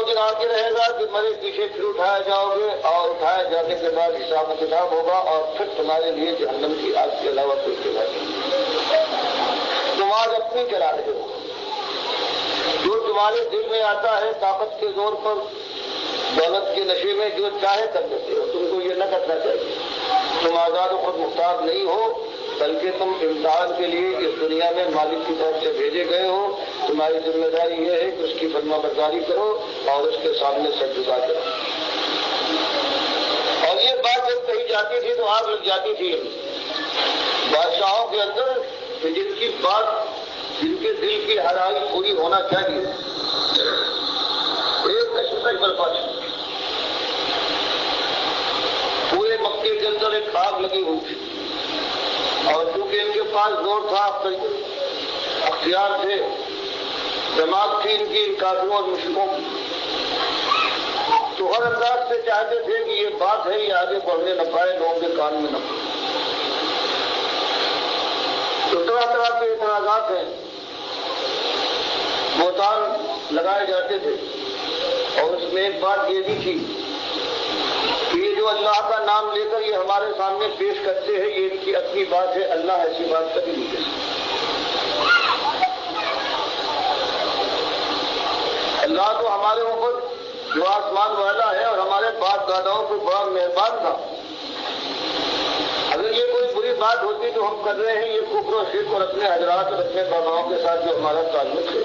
دن آگے رہے گا کہ مرے پیچھے پھر اٹھایا جاؤ گے اور اٹھائے جانے کے بعد حساب و کتاب ہوگا اور پھر تمہارے لیے جہنم کی آگ کے علاوہ کوئی جگہ نہیں. تم آج اپنی چلا رہے ہو. جو تمہارے دل میں آتا ہے طاقت کے زور پر دولت کے نشے میں جو چاہے کر لیتے ہو. تم کو یہ نہ کرنا چاہیے. تم آزاد و خود مختار نہیں ہو بلکہ تم امتحان کے لیے اس دنیا میں مالک کی طرف سے بھیجے گئے ہو. تمہاری ذمہ داری یہ ہے کہ اس کی فرما برداری کرو اور اس کے سامنے سر جھکا کرو. اور یہ بات جب کہی جاتی تھی تو آگ لگ جاتی تھی بادشاہوں کے اندر کہ جن کی بات جن کے دل کی ہرائی پوری ہونا چاہیے ایک کشمکش برپا تھی. پورے مکے کے اندر ایک آگ لگی ہوئی تھی اور چونکہ ان کے پاس زور تھا اختیار تھے جماعت تھی ان کی ان کافروں اور مشرکوں کی تو ہر انداز سے چاہتے تھے کہ یہ بات ہے یہ آگے بڑھنے نہ پائے لوگوں کے کان میں نہ پڑے. تو طرح طرح کے اعتراضات ہیں بہتان لگائے جاتے تھے اور اس میں ایک بات یہ بھی تھی کہ یہ جو اللہ کا نام لے کر یہ ہمارے سامنے پیش کرتے ہیں یہ ان کی اپنی بات ہے. اللہ ایسی بات کبھی نہیں کر سکتا. اللہ تو ہمارے اوپر جو آسمان والا ہے اور ہمارے باپ داداؤں کو بڑا مہربان تھا. اگر یہ کوئی بری بات ہوتی جو ہم کر رہے ہیں یہ کفر و شرک اور اپنے حضرات اور اپنے باباؤں کے ساتھ جو ہمارا تعلق ہے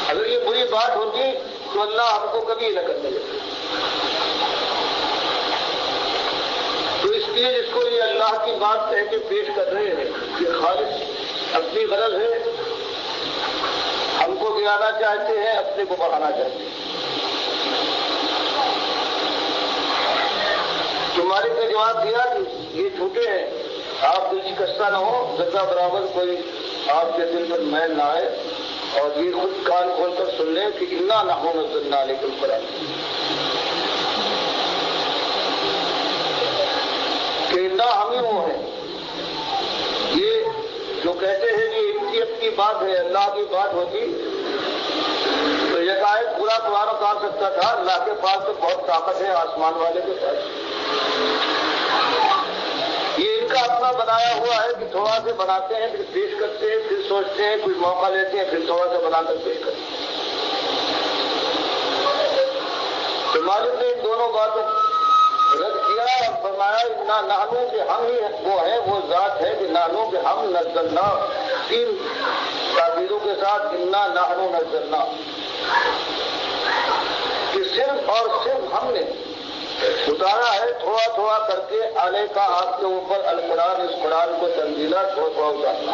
اگر یہ بری بات ہوتی تو اللہ ہم کو کبھی نہ کرنے دیتے. تو اس لیے جس کو یہ اللہ کی بات کہہ کے پیش کر رہے ہیں یہ خالص اپنی غرض ہے. ہم کو گرانا چاہتے ہیں اپنے کو بڑھانا چاہتے ہیں. تمہاری نے جواب دیا کہ یہ جھوٹے ہیں آپ دل شکستہ نہ ہو ذرا برابر کوئی آپ کے دل پر میل نہ آئے اور یہ خود کان کھول کر سن لیں کہ انا نحن نزلنا علیک القرآن کہ انا ہم ہی وہ ہیں. یہ جو کہتے ہیں کہ ان کی اپنی بات ہے اللہ کی بات ہوتی تو یکایک پورا قرآن اتار سکتا تھا. اللہ کے پاس تو بہت طاقت ہے آسمان والے کے پاس. یہ ان کا اپنا بنایا ہوا ہے کہ تھوڑا سے بناتے ہیں پھر پیش کرتے ہیں پھر سوچتے ہیں کوئی موقع لیتے ہیں پھر تھوڑا سا بنا کر پیش کرتے ہیں. تو مالک نے ان دونوں باتوں رد کیا اور فرمایا انا نحنو کہ ہم ہی وہ ہیں وہ ذات ہے کہ نحنو کہ ہم نزلنا 3 تعبیروں کے ساتھ انا نحنو نزلنا کہ صرف اور صرف ہم نے اتارا ہے تھوڑا تھوڑا کر کے آنے کا آپ کے اوپر القرآن اس قرآن کو تنزیلہ تھوڑا تھوڑا اتارنا.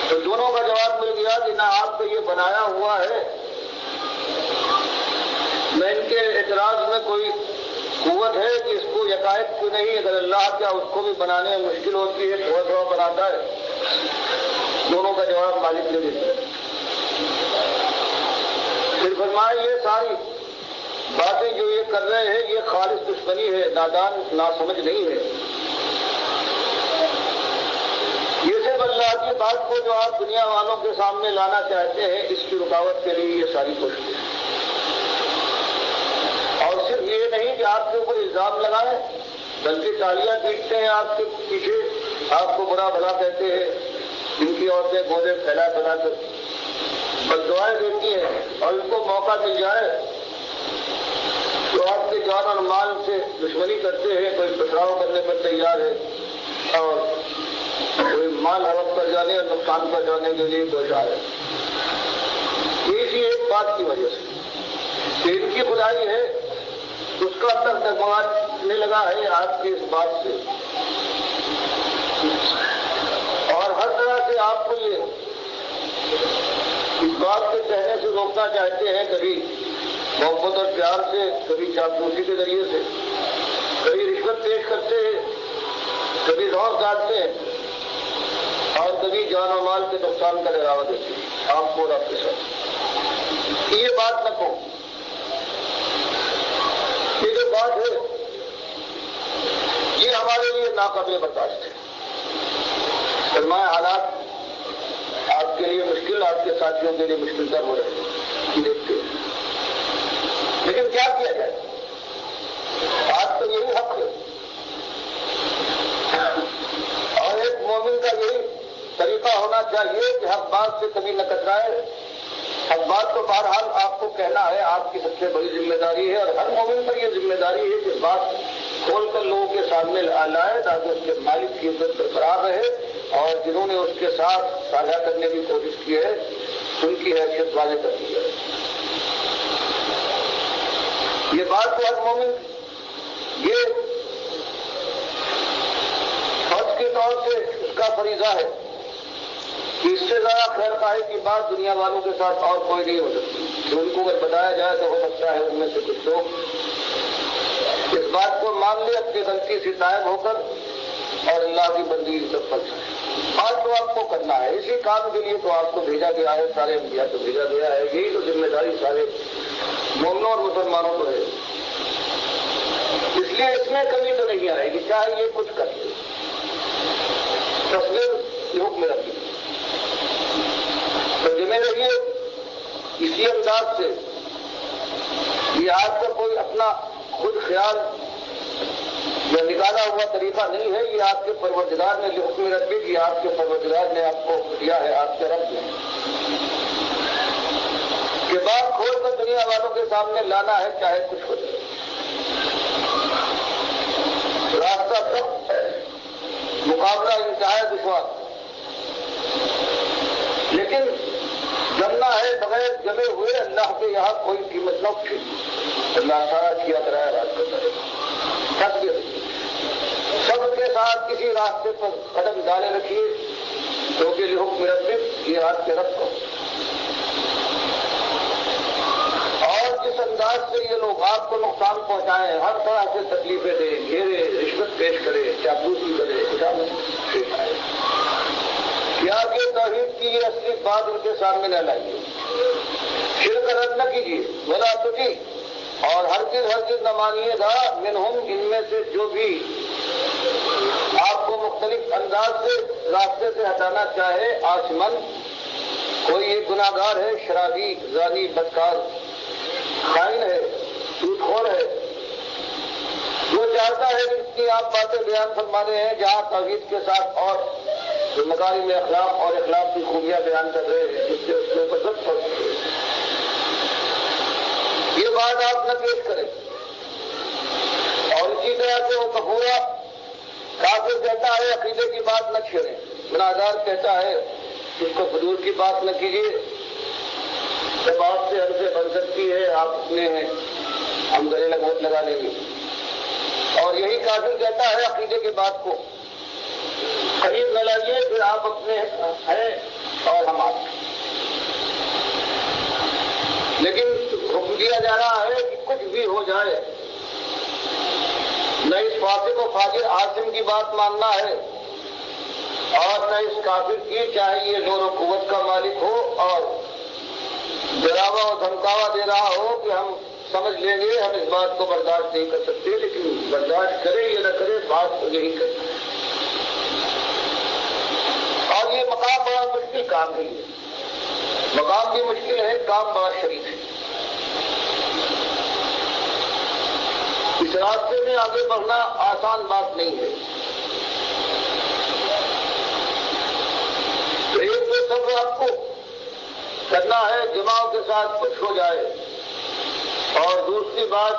تو دونوں کا جواب مل گیا کہ نہ آپ کو یہ بنایا ہوا ہے نہ ان کے اعتراض میں کوئی قوت ہے کہ اس کو یکایک کیوں نہیں اگر اللہ کیا اس کو بھی بنانے میں مشکل ہوتی ہے تھوڑا تھوڑا بناتا ہے. دونوں کا جواب مالک نے دیا. پھر فرمایا یہ ساری باتیں جو یہ کر رہے ہیں یہ خالص دشمنی ہے نادان ناسمجھ نہیں ہے. یہ صرف اللہ کی بات کو جو آپ دنیا والوں کے سامنے لانا چاہتے ہیں اس کی رکاوٹ کے لیے یہ ساری کوشش ہے. اور صرف یہ نہیں کہ آپ کے اوپر الزام لگائیں بلکہ تالیاں پیٹتے ہیں آپ کے پیچھے آپ کو برا بھلا کہتے ہیں. ان کی عورتیں گودے پھیلا بنا کر بددعائیں دیتی ہیں اور ان کو موقع مل جائے تو آپ کے جان اور مال سے دشمنی کرتے ہیں. کوئی پتھراؤ کرنے پر تیار ہے اور کوئی مال ہڑپ کر جانے اور نقصان کر جانے کے لیے کوشاں ہے. اسی ایک بات کی وجہ سے کہ ان کی خدائی ہے اس کا اثر دماغنے لگا ہے آپ کی اس بات سے اور ہر طرح سے آپ کو یہ اس بات کے کہنے سے روکنا چاہتے ہیں. کبھی محبت اور پیار سے کبھی چاپلوسی کے ذریعے سے کبھی رشوت پیش کرتے ہیں کبھی زور کاٹتے ہیں اور کبھی جان و مال کے نقصان کا ڈراوا دیتے ہیں آپ کو اور آپ کے ساتھ. یہ بات نہ کہو. یہ جو بات ہے یہ ہمارے لیے ناقابل برداشت ہے. فرمایا حالات آپ کے لیے مشکل آپ کے ساتھیوں کے لیے مشکل تر ہو رہے ہیں. دیکھتے ہیں لیکن کیا کیا جائے؟ آج تو یہی حق ہے، اور ایک مومن کا یہی طریقہ ہونا چاہیے کہ حق بات سے کبھی نہ کترائے۔ حق بات تو بہرحال آپ کو کہنا ہے، آپ کی سب سے بڑی ذمہ داری ہے، اور ہر مومن پر یہ ذمہ داری ہے کہ بات کھول کر لوگوں کے سامنے لائے تاکہ اس کے مالک کی عزت برقرار رہے، اور جنہوں نے اس کے ساتھ ساجھا کرنے کی کوشش کی ہے ان کی حیثیت واضح کر دی ہے۔ یہ بات تو ہر مومن یہ فرض کے طور سے اس کا فریضہ ہے کہ اس سے زیادہ خیر خواہی کی بات دنیا والوں کے ساتھ اور کوئی نہیں ہو سکتی، کہ ان کو اگر بتایا جائے تو ہو سکتا ہے ان میں سے کچھ لوگ اس بات کو مان لے، اپنی غلطی سے تائب ہو کر اور اللہ کی بندگی کی طرف پلٹ جائے۔ بات تو آپ کو کرنا ہے، اسی کام کے لیے تو آپ کو بھیجا گیا ہے، سارے انبیاء کو بھیجا گیا ہے، یہی تو ذمہ داری سارے مومنوں اور مسلمانوں کو ہے۔ اس لیے اس میں کمی تو نہیں آئے گی، چاہے یہ کچھ کر لے، تصویر حکم رکھیے تو ذمہ رہیے اسی انداز سے۔ یہ آج کا کوئی اپنا خود خیال یا نکالا ہوا طریقہ نہیں ہے، یہ آپ کے پروردگار نے جو حکم رکھے کہ آپ کے پروردگار نے آپ کو دیا ہے، آپ کے رب نے کہ بات کھول کر دنیا والوں کے سامنے لانا ہے، چاہے کچھ ہو جائے۔ راستہ سخت ہے، مقابلہ انتہائی دشوار، لیکن جمنا ہے بغیر جمے ہوئے اللہ کے یہاں کوئی قیمت نہ اٹھے۔ اللہ سارا کیا کرایا راستہ سب کے ساتھ کسی راستے پر قدم ڈالے رکھیے کیونکہ حکم رب یہ آپ کے رب کو، اور جس انداز سے یہ لوگ آپ کو نقصان پہنچائیں، ہر طرح سے تکلیفیں دیں، گھیرے، رشوت پیش کرے، چاپلوسی کرے، خیانت پیش آئے، کیا کہ توحید کی یہ اصلی بات ان کے سامنے نہ لائیے، شرک رد نہ کیجیے، ولا تطیع، اور ہر چیز نہ مانیے گا منہم، ان میں سے جو بھی آپ کو مختلف انداز سے راستے سے ہٹانا چاہے، آسمن، کوئی ایک گناہگار ہے، شرابی، زانی، بدکار، خائن ہے، سود خور ہے، وہ چاہتا ہے کہ اس کی آپ باتیں بیان فرمانے ہیں جہاں توحید کے ساتھ اور مکارم اخلاق اور اخلاق کی خوبیاں بیان کر رہے ہیں، جس سے اس کے اوپر سب پڑ سکے، یہ بات آپ نہ پیش کریں۔ اور اسی طرح سے وہ کفورا کافر کہتا ہے عقیدے کی بات نہ چھیڑیں، گناہگار کہتا ہے اس کو حضور کی بات نہ کیجیے، جب آپ سے عرضیں بن سکتی ہے آپ اپنے ہیں، ہم گلے لگا لیں گے، اور یہی کافر کہتا ہے عقیدے کی بات کو قریب نہ لائیے، پھر آپ اپنے ہیں اور ہم آپ، لیکن حکم دیا جا رہا ہے کہ کچھ بھی ہو جائے نہ اس فاسق و فاجر عاصم کی بات ماننا ہے اور نہ اس کافر کی، چاہے یہ زور و قوت کا مالک ہو اور ڈراوا و دھمکاوا دے رہا ہو کہ ہم سمجھ لیں گے، ہم اس بات کو برداشت نہیں کر سکتے، لیکن برداشت کرے یا نہ کرے بات تو یہی کرے۔ اور یہ مقام بڑا مشکل کام نہیں ہے، مقام بھی مشکل ہے، کام بڑا شریف ہے۔ اس راستے میں آگے بڑھنا آسان بات نہیں ہے، تو ایک تو سب آپ کو کرنا ہے جماعت کے ساتھ کچھ ہو جائے، اور دوسری بات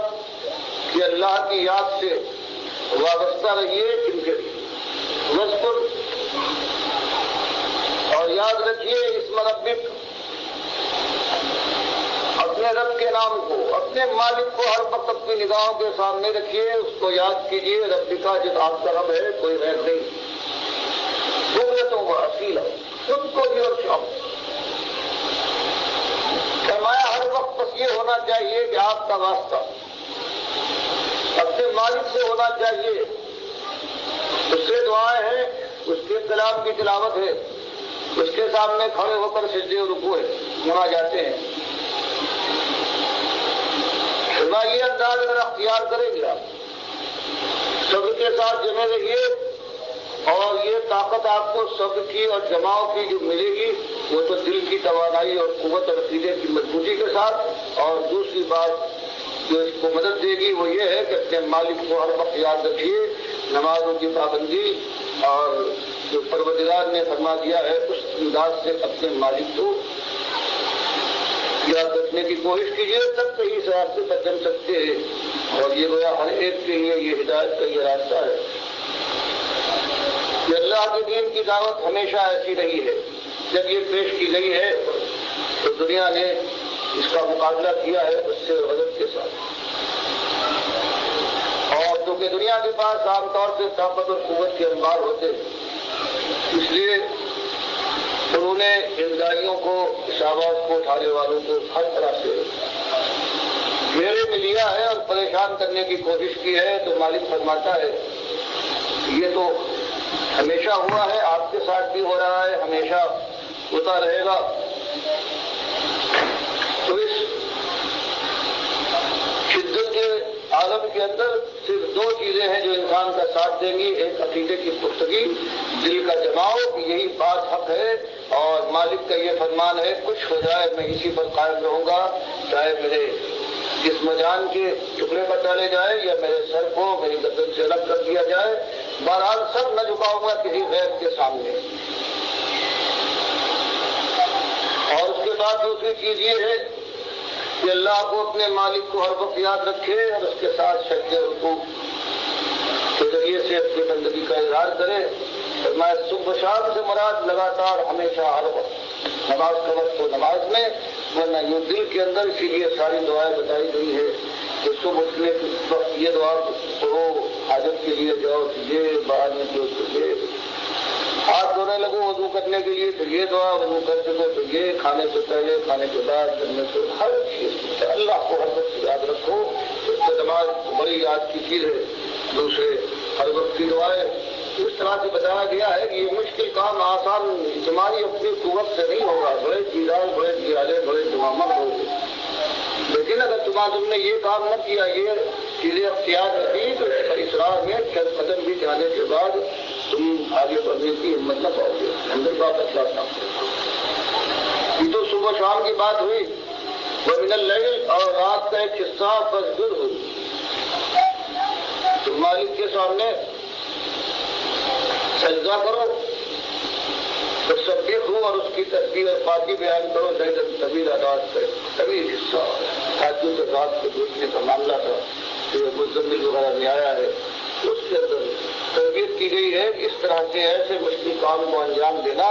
کہ اللہ کی یاد سے وابستہ رہیے، جن کے وذکر، اور یاد رکھیے اسم ربک، اپنے رب کے نام کو، اپنے مالک کو ہر وقت اپنی نگاہوں کے سامنے رکھیے، اس کو یاد کیجیے، رب کا جس آپ کا رب ہے کوئی غیر نہیں، ضرورتوں کا اصیل ہے، خود کو بھی اور شام فرمایا ہر وقت بس یہ ہونا چاہیے کہ آپ کا واسطہ اپنے مالک سے ہونا چاہیے، اس سے دعائیں ہیں، اس کے کلام کی تلاوت ہے، اس کے سامنے کھڑے ہو کر سجدے و رکوع ہے، منا جاتے ہیں۔ یہ انداز اگر اختیار کریں گے آپ سب کے ساتھ جمے رہیے، اور یہ طاقت آپ کو سب کی اور جماؤں کی جو ملے گی وہ تو دل کی توانائی اور قوت اور عقیدے کی مضبوطی کے ساتھ، اور دوسری بات جو اس کو مدد دے گی وہ یہ ہے کہ اپنے مالک کو ہر وقت یاد رکھیے، نمازوں کی پابندی، اور جو پروردگار نے فرما دیا ہے اس انداز سے اپنے مالک کو یاد رکھنے کی کوشش کیجیے، تب صحیح صراط سے بچ سکتے ہیں۔ اور یہ گویا ہر ایک کے لیے یہ ہدایت کا یہ راستہ ہے کہ اللہ کے دین کی دعوت ہمیشہ ایسی رہی ہے، جب یہ پیش کی گئی ہے تو دنیا نے اس کا مقابلہ کیا ہے اس سے غضب کے ساتھ، اور کیونکہ دنیا کے پاس عام طور سے طاقت اور قوت کے انبار ہوتے ہیں، اس لیے انہوں نے ان داعیوں کو، اس آواز کو اٹھانے والوں کو ہر طرح سے میرے میں لیا ہے اور پریشان کرنے کی کوشش کی ہے۔ تو مالک فرماتا ہے یہ تو ہمیشہ ہوا ہے، آپ کے ساتھ بھی ہو رہا ہے، ہمیشہ ہوتا رہے گا۔ تو اس شدت کے عالم کے اندر صرف دو چیزیں ہیں جو انسان کا ساتھ دیں گی، ایک عقیدے کی پختگی، دل کا جماؤ کہ یہی بات حق ہے اور مالک کا یہ فرمان ہے کچھ ہو جائے میں اسی پر قائم رہوں گا، چاہے میرے جسم جان کے ٹکڑے پر ڈالے جائے یا میرے سر کو میری گردن سے الگ کر دیا جائے، بہرحال سب نہ جھکاؤں گا کسی غیر کے سامنے۔ اور اس کے بعد دوسری چیز یہ ہے کہ اللہ کو اپنے مالک کو ہر وقت یاد رکھے اور اس کے ساتھ سجدے رکوع کے ذریعے سے اپنی بندگی کا اظہار کرے۔ میں صبح شام سے مراد لگاتار ہمیشہ ہر وقت نماز کا وقت ہو نماز میں، ورنہ یہ دل کے اندر اسی لیے ساری دعائیں بتائی گئی ہے کہ صبح اٹھنے کے وقت یہ دعا پڑھو، حاجت کے لیے جاؤ تو یہ، باہر نکلو تو یہ، ہاتھ دھونے لگو وضو کرنے کے لیے تو یہ دعا، وضو کر سکو تو یہ، کھانے سے پہلے، کھانے کے بعد، کرنے سے ہر چیز اللہ کو ہر وقت یاد رکھو۔ اس سے نماز بڑی یاد کی چیز ہے۔ دوسرے ہر وقت کی دعائیں اس طرح سے بتایا گیا ہے کہ یہ مشکل کام آسان تمہاری اپنی قوت سے نہیں ہوگا، بڑے چیزیں، بڑے دیالے، بڑے دعامت ہوگے، لیکن اگر تم نے یہ کام نہ کیا، یہ چیزیں اختیار نہ کی تو اس پر اصرار میں چند قدم بھی جانے کے بعد تم آگے بڑھنے کی ہمت نہ پاؤ گے، اندر کا فیصلہ نہ ہو۔ یہ تو صبح شام کی بات ہوئی، وَمِنَ اللَّيْلِ، اور رات کا ایک حصہ فَاسْجُدْ ہو، تم مالک کے سامنے سجدہ کرو، تسبیح ہو اور اس کی تسبیح اور پاکی بیان کرو، لیکن طویل آغاز کرے، طویل حصہ حاجیوں کے رات کو دیکھنے کا معاملہ تھا کہ مزمل وغیرہ میں آیا ہے، اس کے اندر تربیت کی گئی ہے کہ اس طرح سے ایسے مشکل کام کو انجام دینا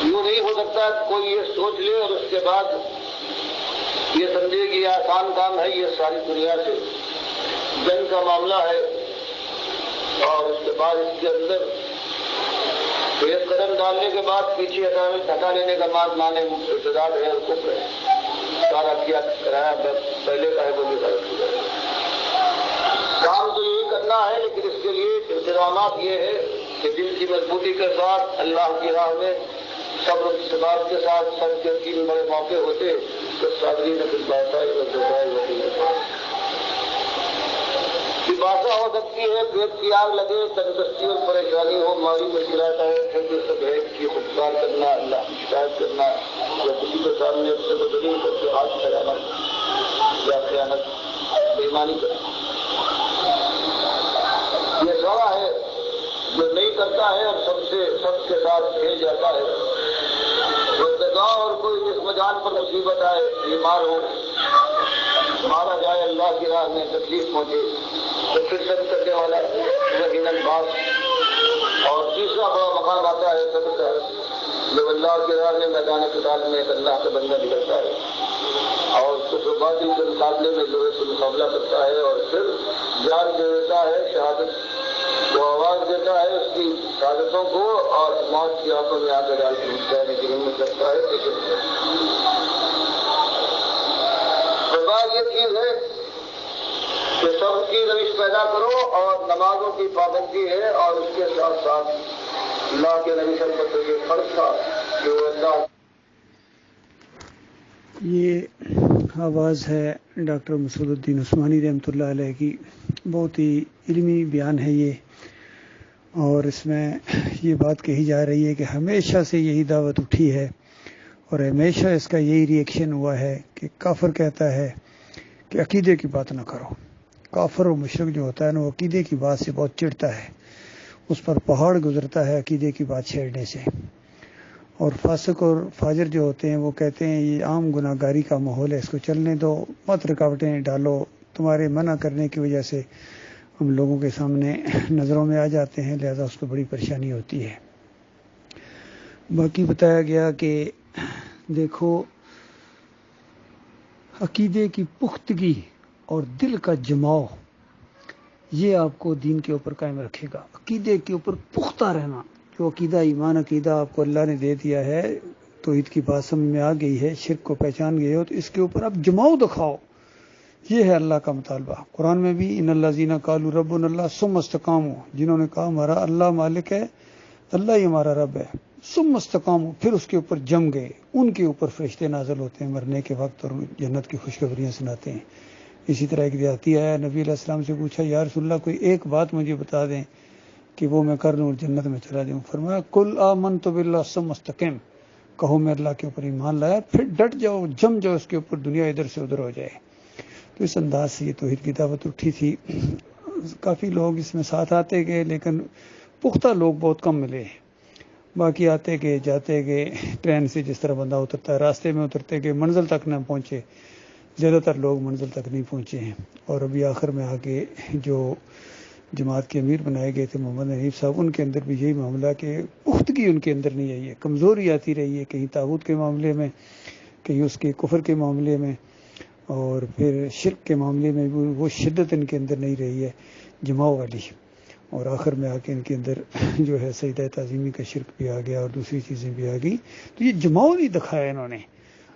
یوں نہیں ہو سکتا کوئی یہ سوچ لے اور اس کے بعد یہ سمجھے کہ یہ آسان کام ہے، یہ ساری دنیا سے جنگ کا معاملہ ہے، اور اس کے بعد اس کے اندر ایک قدم ڈالنے کے بعد پیچھے ہٹا لینے کا مانے ارتداد ہے اور کفر ہے، سارا کیا کرایا پہلے کا ہے وہ بھی غلط ہو جائے۔ کام تو یہی کرنا ہے، لیکن اس کے لیے انتظامات یہ ہے کہ دل کی مضبوطی کے ساتھ اللہ کی راہ میں صبر ثبات کے ساتھ سب کے 3 بڑے موقع ہوتے تو صابرین فی البأساء والضراء وحین البأس۔ باسا ہو سکتی ہے، پیٹ کی آگ لگے، تندرستی اور پریشانی ہو، مالی مشکلات آئے، پھر بھی سب ہے کی خودکار کرنا، اللہ کی شکایت کرنا، یا کسی کے سامنے اپنے کو دلیل کر کے ہاتھ پھیلانا یا خیانت، بےایمانی کرنا، یہ سارا ہے جو نہیں کرتا ہے اور سب کے ساتھ کھیل جاتا ہے۔ روزگار اور کوئی جسم جان پر مصیبت آئے، بیمار ہو، مارا جائے اللہ کی راہ میں، تکلیف پہنچے تو پھر سب کرنے والا یقیناً بات۔ اور تیسرا بڑا مقام آتا ہے صبر کا، جب اللہ کی راہ میں میدان قتال میں ایک اللہ کا بندہ نکلتا ہے اور کفربازی کے مقابلے میں لوہے سے مقابلہ کرتا ہے اور پھر جان دے دیتا ہے، شہادت کو آواز دیتا ہے، اس کی شہادتوں کو، اور موت کی آنکھوں میں آگے ڈال کے جانے کی ہمت کرتا ہے۔ یہ چیز ہے کہ سب کی روش پیدا کرو، اور نمازوں کی پابندی ہے، اور اس کے ساتھ ساتھ اللہ کے نبی صلی اللہ علیہ وسلم یہ فرض تھا کہ وہ اللہ۔ یہ آواز ہے ڈاکٹر مسعود الدین عثمانی رحمۃ اللہ علیہ کی، بہت ہی علمی بیان ہے یہ، اور اس میں یہ بات کہی جا رہی ہے کہ ہمیشہ سے یہی دعوت اٹھی ہے اور ہمیشہ اس کا یہی ری ایکشن ہوا ہے کہ کافر کہتا ہے کہ عقیدے کی بات نہ کرو. کافر و مشرک جو ہوتا ہے نا وہ عقیدے کی بات سے بہت چڑھتا ہے، اس پر پہاڑ گزرتا ہے عقیدے کی بات چھیڑنے سے. اور فاسق اور فاجر جو ہوتے ہیں وہ کہتے ہیں یہ عام گناہ گاری کا ماحول ہے، اس کو چلنے دو، مت رکاوٹیں ڈالو. تمہارے منع کرنے کی وجہ سے ہم لوگوں کے سامنے نظروں میں آ جاتے ہیں، لہذا اس کو بڑی پریشانی ہوتی ہے. باقی بتایا گیا کہ دیکھو عقیدے کی پختگی اور دل کا جماؤ یہ آپ کو دین کے اوپر قائم رکھے گا. عقیدے کے اوپر پختہ رہنا، جو عقیدہ ایمان عقیدہ آپ کو اللہ نے دے دیا ہے، توحید کی بات سمجھ میں آ گئی ہے، شرک کو پہچان گئے ہو، تو اس کے اوپر آپ جماؤ دکھاؤ. یہ ہے اللہ کا مطالبہ. قرآن میں بھی ان الذین قالوا ربنا اللہ ثم استقاموا، جنہوں نے کہا ہمارا اللہ مالک ہے، اللہ ہی ہمارا رب ہے، ثم استقاموا، پھر اس کے اوپر جم گئے، ان کے اوپر فرشتے نازل ہوتے ہیں مرنے کے وقت اور جنت کی خوشخبریاں سناتے ہیں. اسی طرح ایک دیہاتی آیا، نبی علیہ السلام سے پوچھا یا رسول اللہ کوئی ایک بات مجھے بتا دیں کہ وہ میں کر لوں اور جنت میں چلا جاؤں. فرمایا قل آمنت باللہ ثم استقم، کہو میں اللہ کے اوپر ایمان لایا، پھر ڈٹ جاؤ، جم جاؤ اس کے اوپر، دنیا ادھر سے ادھر ہو جائے. تو اس انداز سے یہ توحید کی دعوت اٹھی تھی. کافی لوگ اس میں ساتھ آتے گئے لیکن پختہ لوگ بہت کم ملے. باقی آتے گئے جاتے گئے، ٹرین سے جس طرح بندہ اترتا ہے راستے میں اترتے گئے، منزل تک نہ پہنچے. زیادہ تر لوگ منزل تک نہیں پہنچے ہیں. اور ابھی آخر میں آ کے جو جماعت کے امیر بنائے گئے تھے محمد حنیف صاحب، ان کے اندر بھی یہی معاملہ کہ پختگی ان کے اندر نہیں آئی ہے، کمزوری آتی رہی ہے، کہیں طاغوت کے معاملے میں، کہیں اس کے کفر کے معاملے میں، اور پھر شرک کے معاملے میں بھی وہ شدت ان کے اندر نہیں رہی ہے جماؤ والی. اور آخر میں آ کے ان کے اندر جو ہے سجدہ تعظیمی کا شرک بھی آ گیا اور دوسری چیزیں بھی آ گئی. تو یہ جماؤ نہیں دکھایا انہوں نے.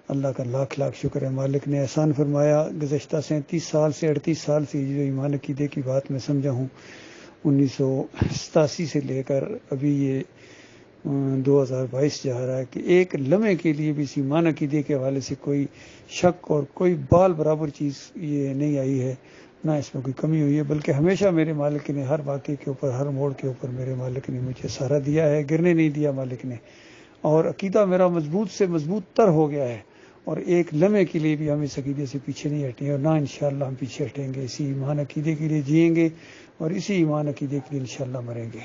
اللہ کا لاکھ لاکھ شکر ہے، مالک نے احسان فرمایا. گزشتہ 37 سال سے 38 سال سے جو ایمان عقیدے کی بات میں سمجھا ہوں، 1987 سے لے کر ابھی یہ 2022 جا رہا ہے، کہ ایک لمحے کے لیے بھی اس ایمان عقیدے کے حوالے سے کوئی شک اور کوئی بال برابر چیز یہ نہیں آئی ہے، نہ اس میں کوئی کمی ہوئی ہے. بلکہ ہمیشہ میرے مالک نے ہر واقعے کے اوپر، ہر موڑ کے اوپر میرے مالک نے مجھے سہارا دیا ہے، گرنے نہیں دیا مالک نے. اور عقیدہ میرا مضبوط سے مضبوط تر ہو گیا ہے، اور ایک لمحے کے لیے بھی ہم اس عقیدے سے پیچھے نہیں ہٹیں اور نہ انشاءاللہ ہم پیچھے ہٹیں گے. اسی ایمان عقیدے کے لیے جئیں گے اور اسی ایمان عقیدے کے لیے انشاءاللہ مریں گے.